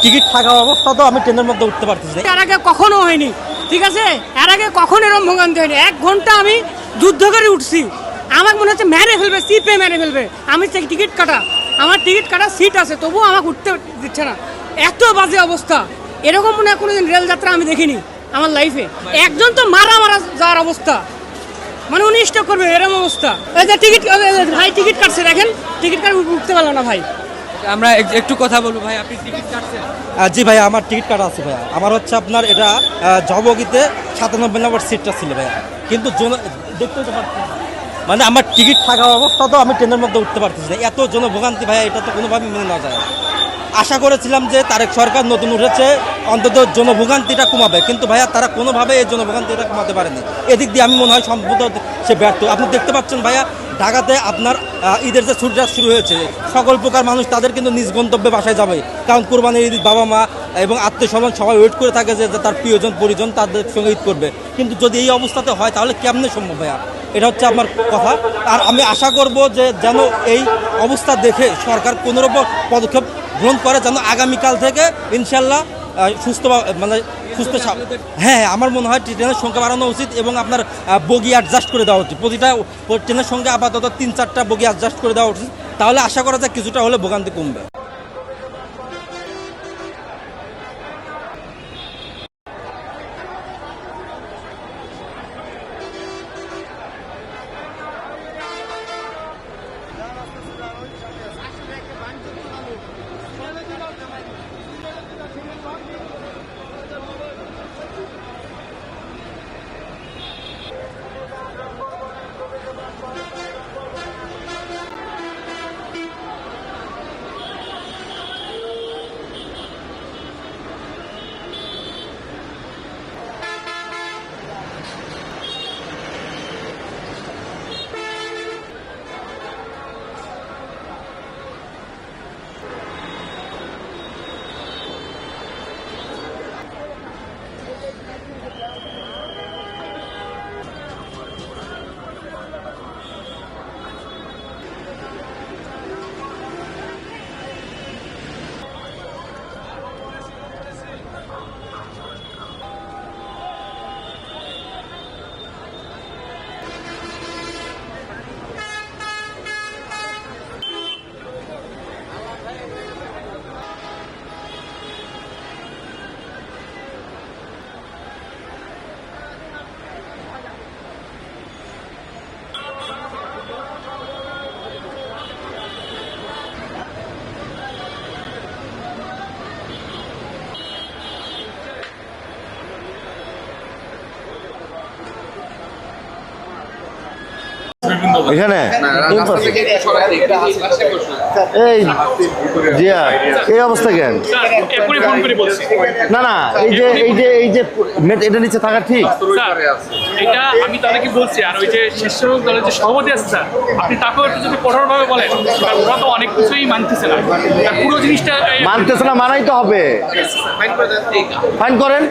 Ticket থাকা অবস্থা তো আমি ট্রেনের মধ্যে উঠতে পারতেছি না। এর আগে কখনো হয়নি, ঠিক আছে? এর আগে কখনো এরকম ভোগান্তি হয়নি। 1 ঘন্টা আমি যুদ্ধ করে উঠছি, আমার মনে হচ্ছে মেরে ফেলবে, সিটে মেরে ফেলবে। আমি টিকিট কাটা, আমার টিকিট কাটা সিট আছে, তবুও আমাকে উঠতে দিচ্ছে না। এত বাজে অবস্থা, এরকম মনে হয় কোনোদিন রেলযাত্রা আমি দেখিনি আমার লাইফে। একজন তো মারা যাওয়ার অবস্থা, মানে উনি স্টক করবে এরকম অবস্থা। এই যে টিকিট ভাই টিকিট কাটছে, দেখেন টিকিট কাটে উঠতে পারলাম না ভাই। আমরা একটু কথা বলবো ভাই, আপনি টিকিট কাটছেন? জি ভাই, আমার টিকিট কাটা আছে ভাইয়া। আমার হচ্ছে আপনার এটা জবগিতে 97 নম্বর সিটটা ছিল ভাইয়া, কিন্তু দেখতে তো পারছি না। মানে আমার টিকিট থাকা অবস্থা তো আমি ট্রেনের মধ্যে উঠতে পারতেছি না। এত জনভোগান্তি ভাইয়া, এটা তো কোনোভাবে মেনে নেওয়া যায় না। আশা করেছিলাম যে তারেক সরকার নতুন উঠেছে, অন্তত জনভোগান্তিটা কমাবে, কিন্তু ভাইয়া তারা কোনোভাবে এই জনভোগান্তিটা কমাতে পারেনি। এদিক দিয়ে আমি মনে হয় সম্ভবত সে ব্যর্থ। আপনি দেখতে পাচ্ছেন ভাইয়া, ঢাকাতে আপনার ঈদের যে ছুটিটা শুরু হয়েছে, সকল প্রকার মানুষ তাদের কিন্তু নিজ গন্তব্যে বাসায় যাবে, কারণ কোরবানির ঈদ বাবা মা এবং আত্মীয় স্বজন সবাই ওয়েট করে থাকে যে তার প্রিয়জন পরিজন তাদের সঙ্গে ঈদ করবে। কিন্তু যদি এই অবস্থাতে হয় তাহলে কেমনে সম্ভব ভাইয়া? এটা হচ্ছে আমার কথা। আর আমি আশা করব যে যেন এই অবস্থা দেখে সরকার কোনোরকম পদক্ষেপ গ্রহণ করে, যেন আগামীকাল থেকে ইনশাল্লাহ সুস্থ হ্যাঁ, আমার মনে হয় ট্রেনের সংখ্যা বাড়ানো উচিত এবং আপনার বগি অ্যাডজাস্ট করে দেওয়া উচিত। প্রতিটা ট্রেনের সঙ্গে আপাতত 3-4টা বগি অ্যাডজাস্ট করে দেওয়া উচিত, তাহলে আশা করা যায় কিছুটা হলে ভোগান্তি কমবে। এখানে এই জিয়া এই অবস্থা কেন? না না, এই যে এটা নিচে থাকা ঠিক? এটা আমি তাদেরকে বলছি, আর ওই যে স্বেচ্ছাসেবক দলের যে সভাপতি আছে স্যার, আপনি তাকেও একটু যদি কঠোরভাবে বলেন, কারণ ওরা তো অনেক কিছুই মানতেছে না, পুরো জিনিসটা মানতেছে না, মানাই তো হবে। ফাইন করেন,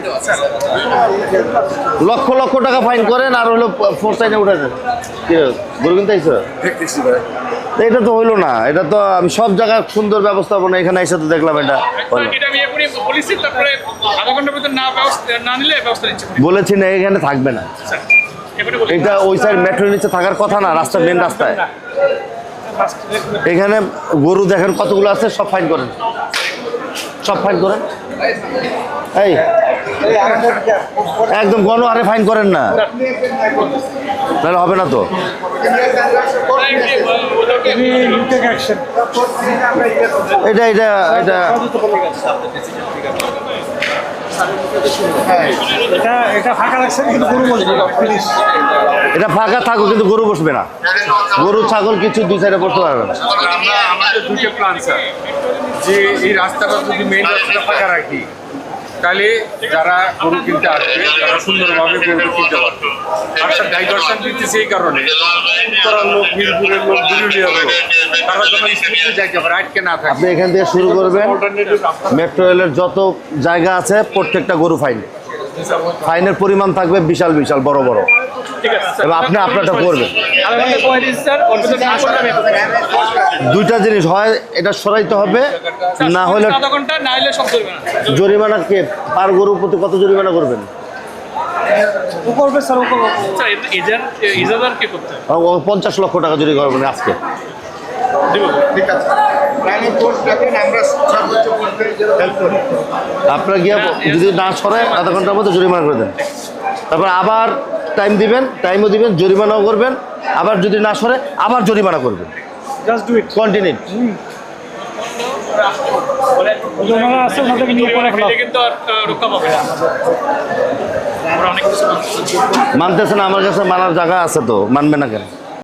লক্ষ লক্ষ টাকা ফাইন করেন, আর হলো ফোর সাইডে উঠে দেন। গরু কিনতে আইছো? এটা তো হইলো না। এটা তো আমি সব জায়গায় সুন্দর ব্যবস্থাপনা, এখানে এসে তো দেখলাম এটা বলেছি না, এখানে থাকবে না। এটা ওই সাইড মেট্রোর নিচে থাকার কথা না, রাস্তা মেন রাস্তায়। এখানে গরু দেখেন কতগুলো আছে, সব ফাইন করেন, সব ফাইন করেন। এই একদম গণহারে ফাইন করেন না, তাহলে হবে না তো। এটা এটা এটা এটা ফাঁকা থাকো, কিন্তু গরু বসবে না। গরু ছাগল কিছু দুই সাইডে বসতে পারবে না। আমাদের দুটো প্ল্যান স্যার, যে এই রাস্তাটা যদি মেইন রাস্তাটা ফাঁকা রাখি, তাহলে যারা গরু কিনতে আসবে তারা সুন্দরভাবে গরু কিনতে পারবে। একটা ডাইভার্সন দিতেছে এই কারণে, উত্তরার লোক, মিরপুরের লোক, বিরুলিয়ার লোক, তারা যেন স্পিডে যাইতে পারে, আটকে না থাকে। আপনি এখান থেকে শুরু করবেন, মেট্রো রেলের যত জায়গা আছে প্রত্যেকটা গরু ফাইন, ফাইনের পরিমাণ থাকবে বিশাল বিশাল বড় বড়। ঠিক আছে স্যার। এবার আপনি আপনারটা করবেন। আধা ঘন্টা সময় দিচ্ছি স্যার, ওর ভিতরে না করলে আমি দুইটা জিনিস, হয় এটা সরাইতে হবে, না হলে আধা ঘন্টা, না হলে সব করবে না। জরিমানা কে পার গরুর প্রতি কত জরিমানা করবেন? স্যার ইজাদার কে করতে হবে? 50 লক্ষ টাকা জরিমানা করবেন আজকে। দিব। ঠিক আছে তাহলে কোর্ট ডাকেন, আমরা সর্বোচ্চ করতে হেল্প করি। আপনারা গিয়ে যদি না সরায় আধা ঘন্টার মধ্যে জরিমানা করে দেন, তারপর আবার টাইম দিবেন, টাইমও দিবেন, জরিমানাও করবেন, আবার যদি না সরে আবার জরিমানা করবেন। Just do it. কন্টিনিউ। জরিমানা আছে, ওনাদেরকে নিয়ে পরে ফেলে কিন্তু আর রক্ষা পাবে না। আমরা অনেক কিছু মানতেছে না, আমার কাছে মানার জায়গা আছে তো, মানবে না কেন?